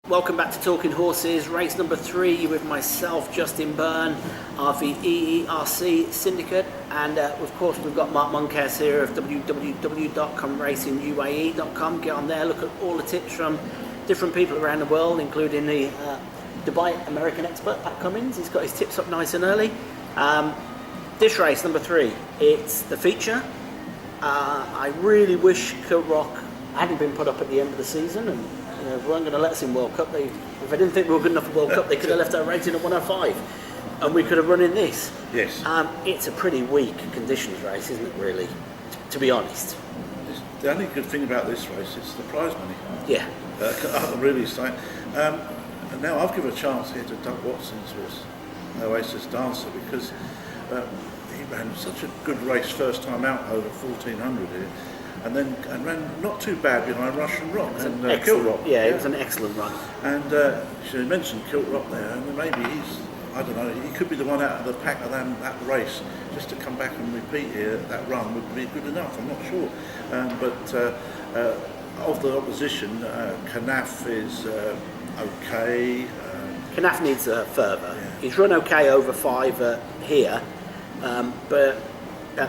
Welcome back to Talking Horses, race number 3 with myself, Justin Byrne, of the EERC Syndicate, and of course we've got Mark Moncas here of www.comracinguae.com. Get on there, look at all the tips from different people around the world, including the Dubai American expert, Pat Cummins. He's got his tips up nice and early. This race, number 3, it's the feature. I really wish Kilt Rock hadn't been put up at the end of the season, and we weren't going to let us in World Cup. If they didn't think we were good enough for World Cup, they could have left our rating at 105 and we could have run in this. Yes. It's a pretty weak conditions race, isn't it, really, to be honest? The only good thing about this race is the prize money. Yeah. I'm really saying. Now I've given a chance here to Doug Watson's horse, Oasis Dancer, because he ran such a good race first time out over 1400 here. And ran not too bad behind Russian Rock and Kilt Rock. Yeah, it was an excellent run. And you mentioned Kilt Rock there, and maybe I don't know, he could be the one out of the pack of that race. Just to come back and repeat here, that run would be good enough, I'm not sure. But of the opposition, Canaf is okay. Canaf needs further. Yeah. He's run okay over 5 here, but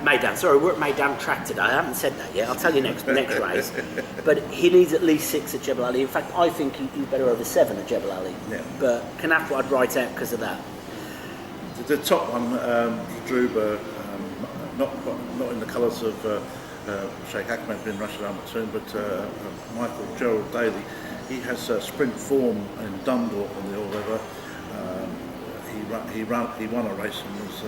Meydan, sorry, we're at Meydan track today. I haven't said that yet. I'll tell you next race. But he needs at least 6 at Jebel Ali. In fact, I think he's better over 7 at Jebel Ali. Yeah. But Canaf I'd write out because of that. The top one, Druba, not in the colours of Sheikh Ahmed bin Rashid Al Maktoum, but Michael Gerald Daly. He has sprint form in Dundalk on the all-weather. He won a race and was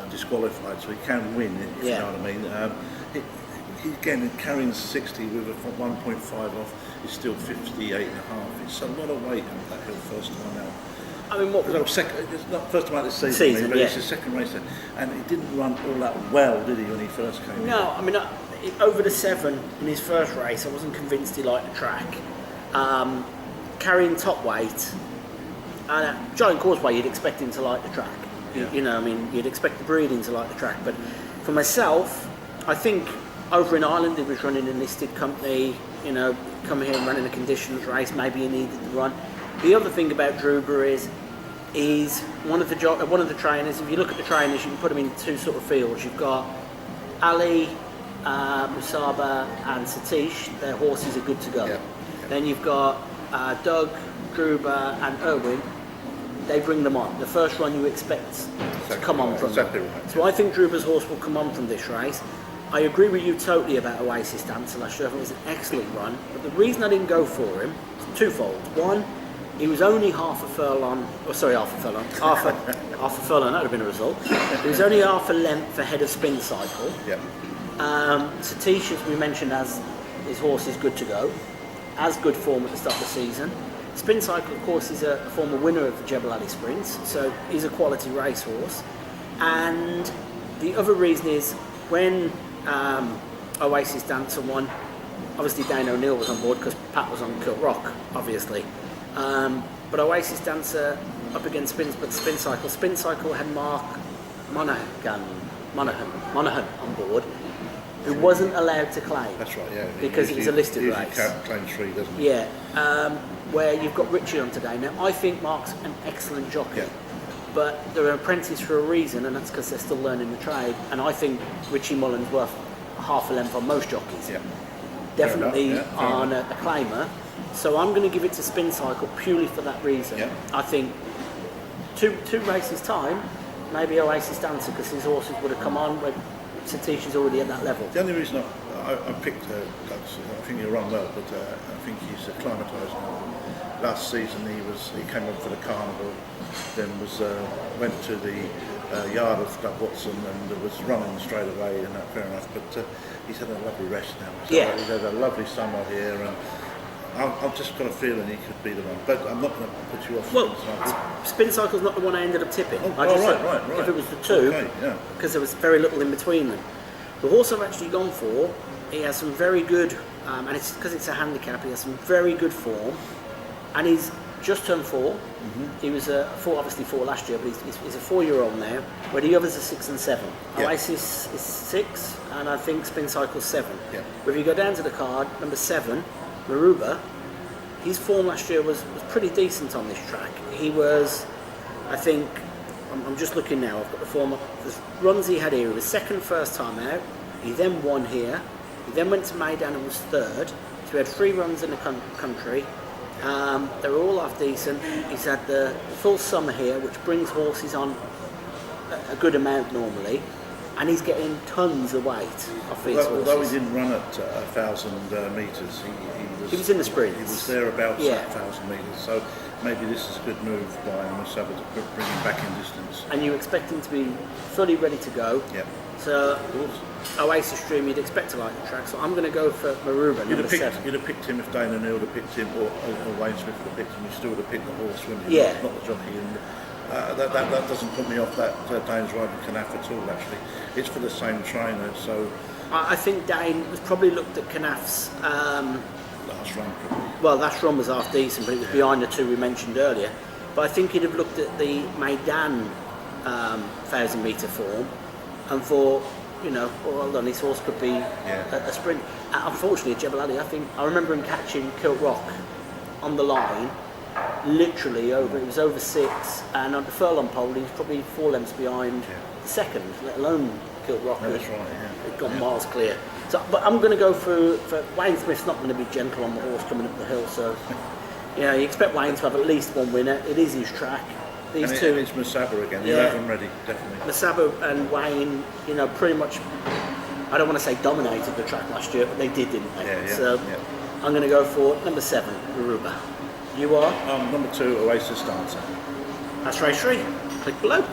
disqualified, so he can win, if you know what I mean. He again, carrying 60 with a 1.5 off is still 58.5. It's a lot of weight on that hill first time out. I mean, it's not first time out this season, but it's his second race, and he didn't run all that well, did he, when he first came in? No, I mean, over the 7 in his first race, I wasn't convinced he liked the track. Carrying top weight, and Giant Causeway, you'd expect him to like the track. Yeah. You know, I mean, you'd expect the breeding to like the track, but for myself, I think over in Ireland he was running a listed company, you know, come here and running a conditions race, maybe he needed to run. The other thing about Druba is he's one of the trainers. If you look at the trainers, you can put them in 2 sort of fields. You've got Ali, Musaba and Satish. Their horses are good to go. Yeah. Then you've got Doug, Druba and Irwin. They bring them on. The first run you expect to come on from them. Right. So I think Druba's horse will come on from this race. I agree with you totally about Oasis Dancer last year. I think it was an excellent run. But the reason I didn't go for him is twofold. One, he was only half a furlong, that would have been a result. He was only half a length ahead of Spin Cycle. Yep. Satish, as we mentioned, his horse is good to go. Has good form at the start of the season. Spin Cycle, of course, is a former winner of the Jebel Ali Sprints, so he's a quality racehorse. And the other reason is when Oasis Dancer won, obviously Dane O'Neill was on board because Pat was on Kilt Rock, obviously. But Oasis Dancer up against Spin Cycle. Spin Cycle had Mark Monaghan on board, who wasn't allowed to claim. That's right, yeah. Because it was a listed race. Claims free, doesn't he? Yeah. Where you've got Richie on today. Now, I think Mark's an excellent jockey, but they're an apprentice for a reason, and that's because they're still learning the trade. And I think Richie Mullen's worth half a length on most jockeys. Yeah. Definitely on a claimer. So I'm going to give it to Spin Cycle purely for that reason. Yeah. I think two races time, maybe Oasis Dancer, because his horses would have come on when Satish is already at that level. The only reason I picked Doug's, I think he'll run well, but I think he's acclimatised now. Last season he came up for the carnival, then went to the yard of Doug Watson and was running straight away, and fair enough. But he's had a lovely rest now. So he's had a lovely summer here, and I've just got a feeling he could be the one. But I'm not going to put you off. Well, Spin Cycle's not the one I ended up tipping. Right. If it was the 2, because there was very little in between them. The horse I've actually gone for, he has some very good, and it's because it's a handicap, he has some very good form, and he's just turned 4. Mm-hmm. He was obviously 4 last year, but he's a 4-year-old now, where the others are 6 and 7. Yeah. Oasis is 6, and I think Spin Cycle's 7. Yeah. But if you go down to the card, number 7, Maruba, his form last year was pretty decent on this track. He was, I think, I'm just looking now, I've got the form, the runs he had here, he was second first time out, he then won here, he then went to Maidan and was third, so he had 3 runs in the country. They were all half decent. He's had the full summer here, which brings horses on a good amount normally, and he's getting tons of weight off these horses. Although he didn't run at 1,000 metres, he was in the sprints. He was thereabouts Yeah. at 1,000 metres, so maybe this is a good move by Musaba to bring him back in distance. And you expect him to be fully ready to go. Yep. So Oasis Dream, you'd expect to like the track. So I'm going to go for Maruba, number 7. You'd have picked him if Dana Neal would have picked him, or Wayne Smith would have picked him. You still would have picked the horse, wouldn't you? Yeah. Not the jockey. And that doesn't put me off that Dane's riding Canaf at all. Actually, it's for the same trainer. So I think Dane has probably looked at Canaf's. Last run, probably. Well, last run was half decent, but it was behind the 2 we mentioned earlier. But I think he'd have looked at the Maidan 1,000 metre form and thought, well, hold on, this horse could be a sprint. Unfortunately, Jebel Ali, I remember him catching Kilt Rock on the line, literally it was over 6, and on the furlong pole, he was probably 4 lengths behind the second, let alone Kilt Rock. That's right, yeah. It got miles clear. So, but I'm going to go for Wayne Smith's not going to be gentle on the horse coming up the hill, so you expect Wayne to have at least 1 winner. It is his track. These and two, it's Musaba again. You Yeah. have them ready, definitely. Masaba and Wayne, pretty much, I don't want to say dominated the track last year, but they did, didn't they? Yeah. So I'm going to go for number 7, Maruba. You are? Number 2, Oasis Dancer. That's race 3. Click below.